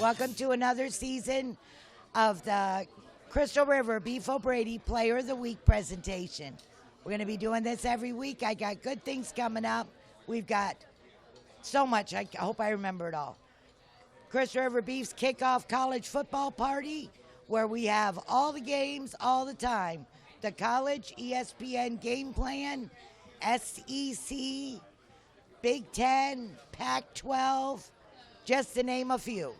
Welcome to another season of the Crystal River Beef O'Brady Player of the Week presentation. We're going to be doing this every week. I got good things coming up. We've got so much. I hope I remember it all. Crystal River Beef's kickoff college football party, where we have all the games all the time. The college, ESPN game plan, SEC, Big Ten, Pac-12, just to name a few.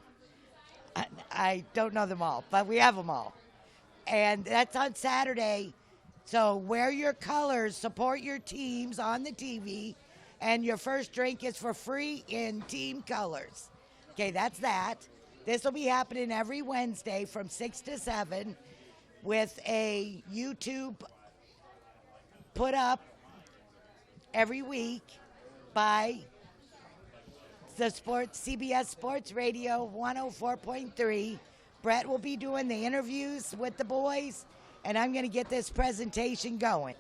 I don't know them all, but we have them all. And that's on Saturday. So wear your colors, support your teams on the TV, and your first drink is for free in team colors. Okay, that's that. This will be happening every Wednesday from 6 to 7 with a YouTube put up every week by the CBS Sports Radio 104.3. Brett will be doing the interviews with the boys, and I'm going to get this presentation going.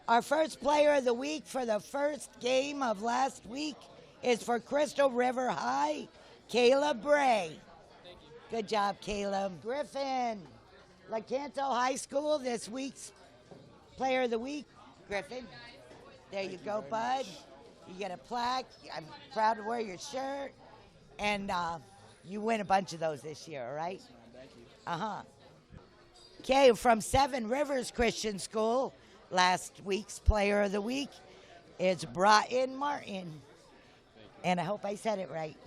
Our first player of the week for the first game of last week is for Crystal River High, Caleb Bray. Good job, Caleb. Griffin, Lecanto High School, this week's player of the week. Griffin, there you go, bud. You get a plaque. I'm proud to wear your shirt. And you win a bunch of those this year, all right? Thank you. Uh-huh. Okay, from Seven Rivers Christian School, last week's player of the week is Broughton Martin. And I hope I said it right.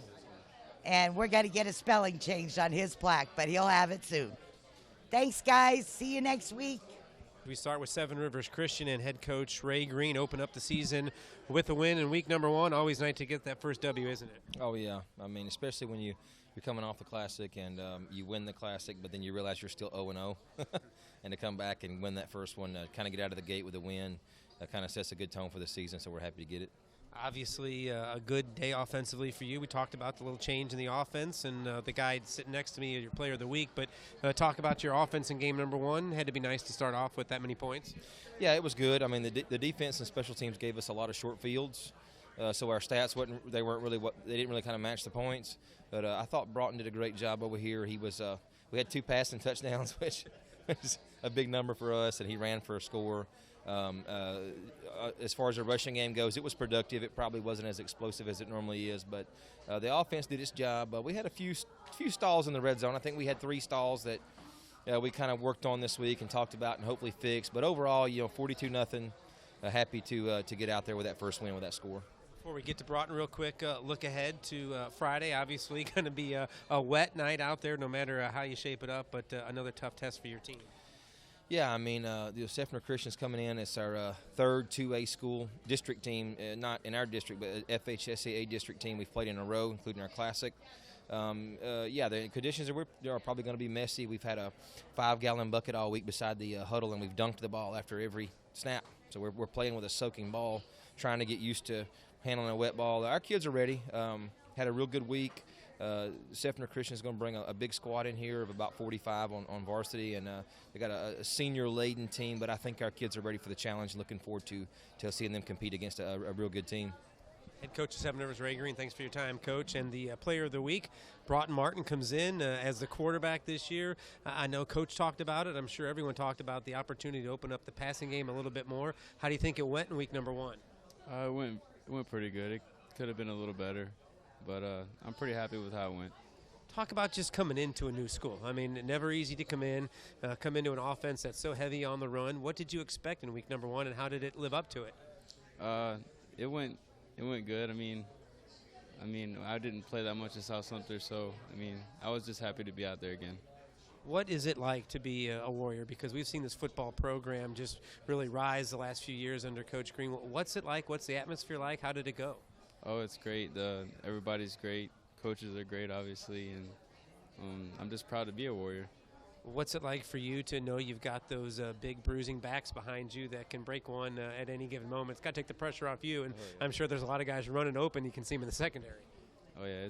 And we're going to get a spelling changed on his plaque, but he'll have it soon. Thanks, guys. See you next week. We start with Seven Rivers Christian and head coach Ray Green open up the season with a win in week number 1. Always nice to get that first W, isn't it? Oh, yeah. I mean, especially when you're coming off the Classic and you win the Classic, but then you realize you're still 0-0. And to come back and win that first one, kind of get out of the gate with a win, kind of sets a good tone for the season, so we're happy to get it. Obviously, a good day offensively for you. We talked about the little change in the offense, and the guy sitting next to me is your player of the week. But talk about your offense in game number 1. Had to be nice to start off with that many points. Yeah, it was good. I mean, the defense and special teams gave us a lot of short fields, so our stats they didn't really kind of match the points. But I thought Broughton did a great job over here. We had 2 passing touchdowns, which is a big number for us, and he ran for a score. As far as the rushing game goes, it was productive. It probably wasn't as explosive as it normally is, but the offense did its job. We had a few stalls in the red zone. I think we had 3 stalls that we kind of worked on this week and talked about and hopefully fixed. But overall, 42-0. Happy to get out there with that first win with that score. Before we get to Broughton real quick, look ahead to Friday. Obviously going to be a wet night out there no matter how you shape it up, but another tough test for your team. Yeah, I mean, the Sephner Christian's coming in. It's our third 2A school district team, not in our district, but FHSAA district team we've played in a row, including our Classic. The conditions are probably going to be messy. We've had a 5-gallon bucket all week beside the huddle, and we've dunked the ball after every snap. So we're playing with a soaking ball, trying to get used to handling a wet ball. Our kids are ready. Had a real good week. Sephner Christian is going to bring a big squad in here of about 45 on varsity, and they got a senior-laden team, but I think our kids are ready for the challenge. Looking forward to seeing them compete against a real good team. Head coach of Seven Rivers, Ray Green, thanks for your time, Coach. And the player of the week, Broughton Martin, comes in as the quarterback this year. I know Coach talked about it. I'm sure everyone talked about the opportunity to open up the passing game a little bit more. How do you think it went in week number 1? It went pretty good. It could have been a little better. But I'm pretty happy with how it went. Talk about just coming into a new school. I mean, never easy to come into an offense that's so heavy on the run. What did you expect in week number 1, and how did it live up to it? It went good. I mean, I didn't play that much in South Sumter, so I was just happy to be out there again. What is it like to be a Warrior? Because we've seen this football program just really rise the last few years under Coach Green. What's it like? What's the atmosphere like? How did it go? Oh, it's great. Everybody's great. Coaches are great, obviously, and I'm just proud to be a Warrior. What's it like for you to know you've got those big bruising backs behind you that can break one at any given moment? It's got to take the pressure off you, and I'm sure there's a lot of guys running open. You can see them in the secondary. Oh, yeah,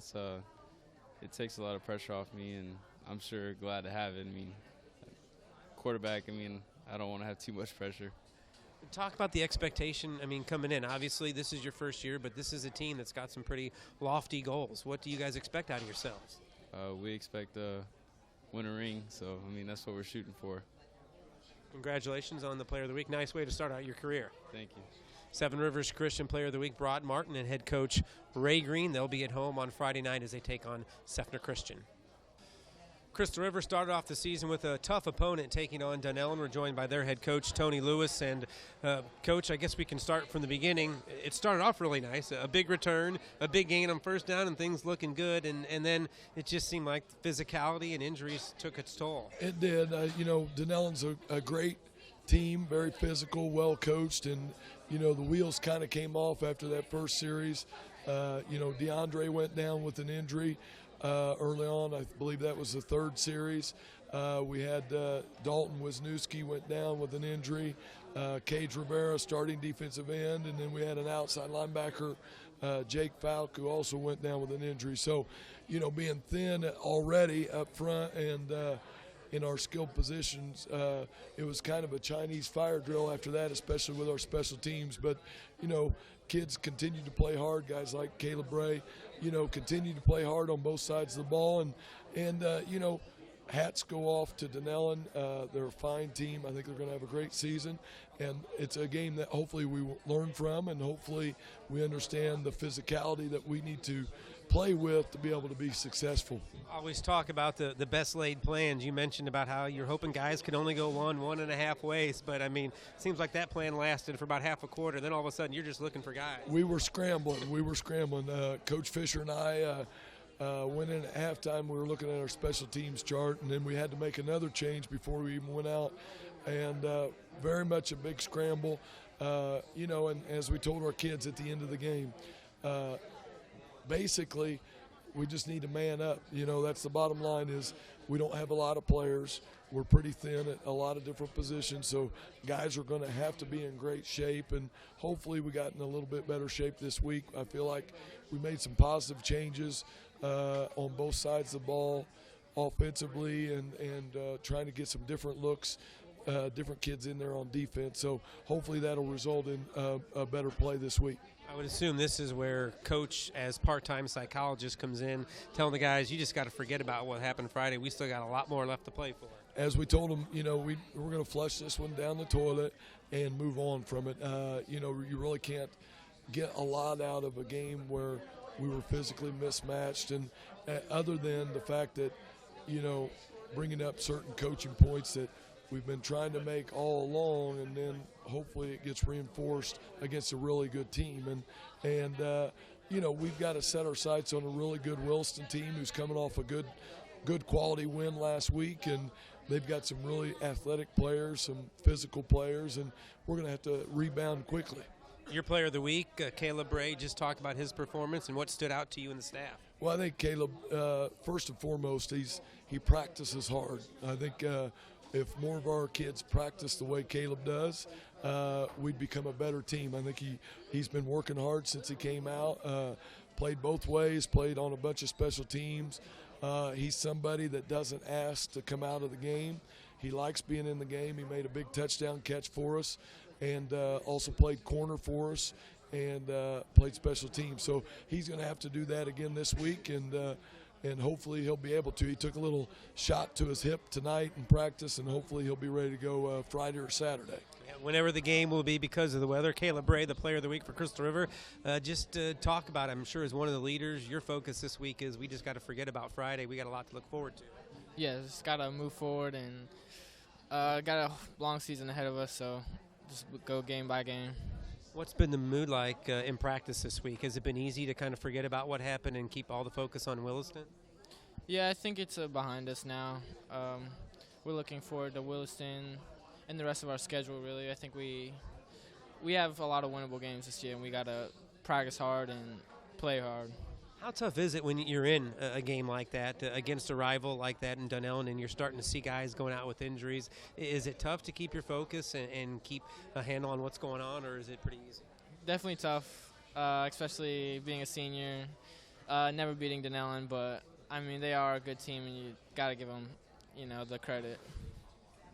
it takes a lot of pressure off me, and I'm sure glad to have it. Quarterback, I don't want to have too much pressure. Talk about the expectation, coming in. Obviously, this is your first year, but this is a team that's got some pretty lofty goals. What do you guys expect out of yourselves? we expect to win a ring. So, I mean, that's what we're shooting for. Congratulations on the Player of the Week. Nice way to start out your career. Thank you. Seven Rivers Christian Player of the Week, Broughton Martin, and head coach Ray Green. They'll be at home on Friday night as they take on Seffner Christian. Crystal River started off the season with a tough opponent taking on Dunellen. We're joined by their head coach, Tony Lewis. And, Coach, I guess we can start from the beginning. It started off really nice. A big return, a big gain on first down, and things looking good. And then it just seemed like physicality and injuries took its toll. It did. Dunellen's a great team, very physical, well coached. And, the wheels kind of came off after that first series. DeAndre went down with an injury. Early on, I believe that was the third series. We had Dalton Wisniewski went down with an injury. Cage Rivera, starting defensive end, and then we had an outside linebacker, Jake Falk, who also went down with an injury. So, being thin already up front and in our skilled positions, it was kind of a Chinese fire drill after that, especially with our special teams. But, kids continue to play hard, guys like Caleb Bray, continue to play hard on both sides of the ball. And hats go off to Dunellen. They're a fine team. I think they're going to have a great season. And it's a game that hopefully we will learn from, and hopefully we understand the physicality that we need to play with to be able to be successful. Always talk about the best laid plans. You mentioned about how you're hoping guys can only go 1.5 ways, but I mean, it seems like that plan lasted for about half a quarter. Then all of a sudden, you're just looking for guys. We were scrambling. Coach Fisher and I went in at halftime. We were looking at our special teams chart, and then we had to make another change before we even went out. And very much a big scramble, and as we told our kids at the end of the game, basically, we just need to man up. That's the bottom line is we don't have a lot of players. We're pretty thin at a lot of different positions, so guys are going to have to be in great shape, and hopefully we got in a little bit better shape this week. I feel like we made some positive changes on both sides of the ball offensively and trying to get some different looks, different kids in there on defense. So hopefully that'll result in a better play this week. I would assume this is where Coach, as part-time psychologist, comes in, telling the guys, you just got to forget about what happened Friday. We still got a lot more left to play for. As we told them, we're going to flush this one down the toilet and move on from it. You really can't get a lot out of a game where we were physically mismatched. And other than the fact that, bringing up certain coaching points that we've been trying to make all along, and then hopefully it gets reinforced against a really good team. And we've got to set our sights on a really good Williston team who's coming off a good quality win last week, and they've got some really athletic players, some physical players, and we're going to have to rebound quickly. Your Player of the Week, Caleb Bray, just talked about his performance and what stood out to you and the staff. Well, I think Caleb, first and foremost, he practices hard. I think if more of our kids practice the way Caleb does, we'd become a better team. I think he's been working hard since he came out, played both ways, played on a bunch of special teams. He's somebody that doesn't ask to come out of the game. He likes being in the game. He made a big touchdown catch for us, and also played corner for us and played special teams. So he's going to have to do that again this week, and hopefully he'll be able to. He took a little shot to his hip tonight in practice, and hopefully he'll be ready to go Friday or Saturday. Whenever the game will be because of the weather. Caleb Bray, the Player of the Week for Crystal River. Just talk about, I'm sure as one of the leaders, your focus this week is we just got to forget about Friday. We got a lot to look forward to. Yeah, just got to move forward, and got a long season ahead of us, so just go game by game. What's been the mood like in practice this week? Has it been easy to kind of forget about what happened and keep all the focus on Williston? Yeah, I think it's behind us now. We're looking forward to Williston and the rest of our schedule, really. I think we have a lot of winnable games this year, and we got to practice hard and play hard. How tough is it when you're in a game like that against a rival like that in Dunellen, and you're starting to see guys going out with injuries? Is it tough to keep your focus and keep a handle on what's going on, or is it pretty easy? Definitely tough, especially being a senior, never beating Dunellen, but, I mean, they are a good team, and you got to give them, the credit.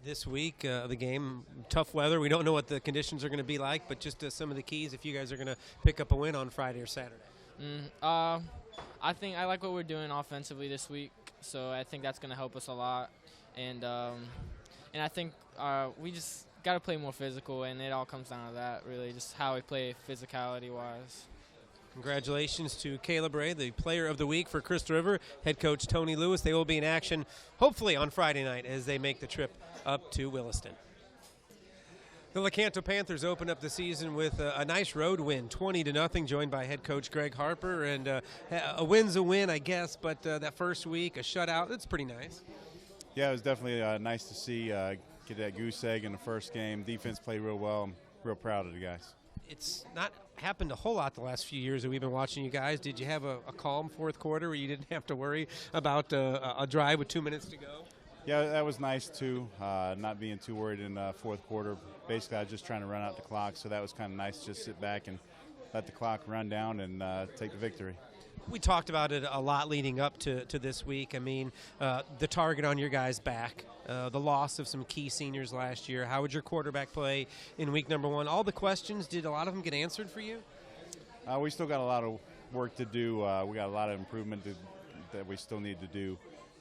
This week, the game, tough weather. We don't know what the conditions are going to be like, but just some of the keys if you guys are going to pick up a win on Friday or Saturday. I like what we're doing offensively this week, so I think that's going to help us a lot. And I think we just got to play more physical, and it all comes down to that, really, just how we play physicality-wise. Congratulations to Caleb Bray, the player of the week for Crystal River. Head coach Tony Lewis. They will be in action hopefully on Friday night as they make the trip up to Williston. The Lecanto Panthers open up the season with a nice road win, 20-0, joined by head coach Greg Harper. And a win's a win, I guess, but that first week, a shutout, that's pretty nice. Yeah, it was definitely nice to see get that goose egg in the first game. Defense played real well. I'm real proud of the guys. It's not happened a whole lot the last few years that we've been watching you guys. Did you have a calm fourth quarter where you didn't have to worry about a drive with 2 minutes to go? Yeah, that was nice too, not being too worried in the fourth quarter. Basically, I was just trying to run out the clock, so that was kind of nice to just sit back and let the clock run down and take the victory. We talked about it a lot leading up to this week. I mean, the target on your guys' back, the loss of some key seniors last year. How would your quarterback play in week number 1? All the questions, did a lot of them get answered for you? We still got a lot of work to do. We got a lot of improvement that we still need to do.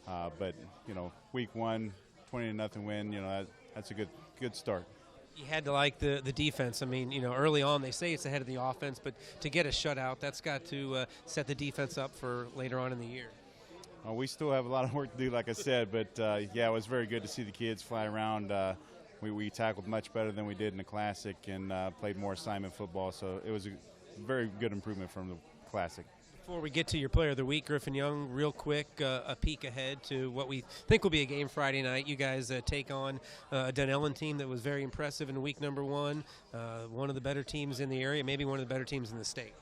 But, you know, week 1, 20-0 win, you know, that's a good start. You had to like the defense. I mean, you know, early on they say it's ahead of the offense, but to get a shutout, that's got to set the defense up for later on in the year. We still have a lot of work to do, like I said, but, yeah, it was very good to see the kids fly around. We tackled much better than we did in the Classic and played more assignment football, so it was a very good improvement from the Classic. Before we get to your player of the week, Griffin Young, real quick, a peek ahead to what we think will be a game Friday night. You guys take on a Dunellen team that was very impressive in week number 1, one of the better teams in the area, maybe one of the better teams in the state.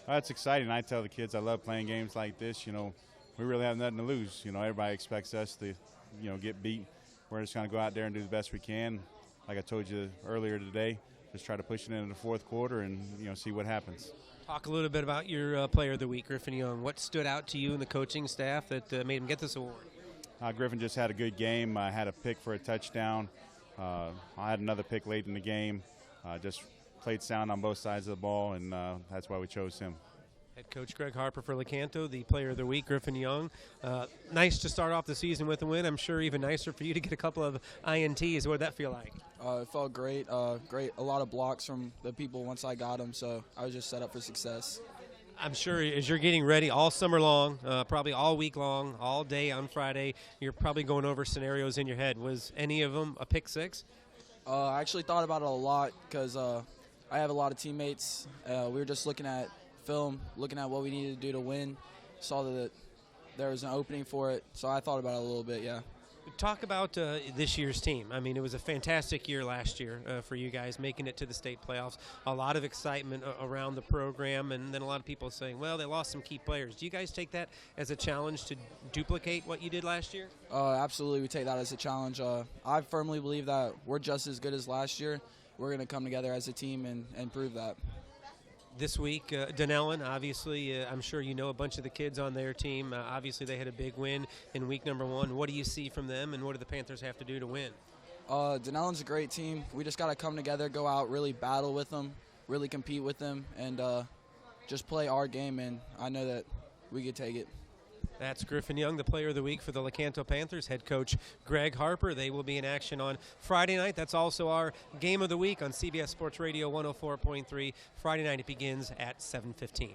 That's exciting. I tell the kids I love playing games like this. You know, we really have nothing to lose. You know, everybody expects us to, you know, get beat. We're just going to go out there and do the best we can. Like I told you earlier today, just try to push it into the fourth quarter and, you know, see what happens. Talk a little bit about your player of the week, Griffin Young. What stood out to you and the coaching staff that made him get this award? Griffin just had a good game. I had a pick for a touchdown. I had another pick late in the game. Just played sound on both sides of the ball, and that's why we chose him. Head coach Greg Harper for Lecanto, the player of the week, Griffin Young. Nice to start off the season with a win. I'm sure even nicer for you to get a couple of INTs. What did that feel like? It felt great. Great. A lot of blocks from the people once I got them, so I was just set up for success. I'm sure as you're getting ready all summer long, probably all week long, all day on Friday, you're probably going over scenarios in your head. Was any of them a pick six? I actually thought about it a lot because I have a lot of teammates. We were just looking at film, looking at what we needed to do to win, saw that there was an opening for it, so I thought about it a little bit, yeah. Talk about this year's team. I mean, it was a fantastic year last year for you guys, making it to the state playoffs. A lot of excitement around the program, and then a lot of people saying, well, they lost some key players. Do you guys take that as a challenge to duplicate what you did last year? Absolutely, we take that as a challenge. I firmly believe that we're just as good as last year. We're going to come together as a team and prove that. This week, Dunellen, obviously, I'm sure you know a bunch of the kids on their team. Obviously, they had a big win in week number 1. What do you see from them, and what do the Panthers have to do to win? Dunellen's a great team. We just got to come together, go out, really battle with them, really compete with them, and just play our game, and I know that we could take it. That's Griffin Young, the player of the week for the Lecanto Panthers. Head coach Greg Harper. They will be in action on Friday night. That's also our game of the week on CBS Sports Radio 104.3. Friday night it begins at 7:15.